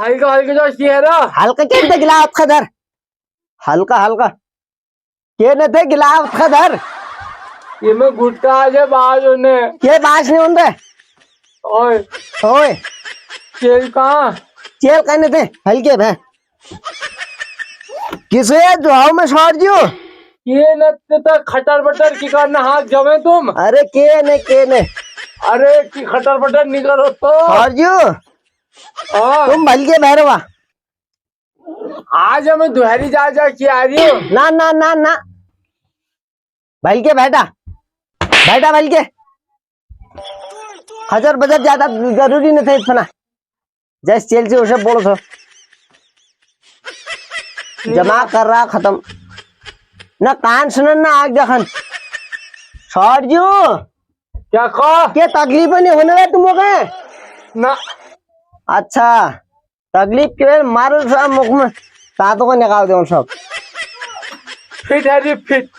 हल्का हल्का जो चेहरा हल्का के ते गिलास खदर हल्का हल्का के ने ते गिलास खदर ये में गुटका जे बाज ने के बास नहीं होंगे ओए ओए चेल कहाँ चेल कहने थे हल्के भे किसे जो में छोड़ दियो ये न तो खटर बटर की करना हाथ जमे तुम अरे के ने अरे की खटर बटर नहीं करो तो छोड़ दियो हाँ तुम हल्के भैरवा आज हमें दुहरी जा की आ रही हो ना ना ना ना भलके बैठा बैठा भलके हजार बजट ज्यादा जरूरी नहीं था इतना जैसे चेल से उसे बोलो तो जमा कर रहा खत्म ना कान सुनन ना आग देखन छोड़ जो क्या कहो क्या तकलीफ नहीं होने वाला तुम लोग ना अच्छा तकलीफ के मारो सब मुख में दांतों को निकाल दो सब फिट है जी फिट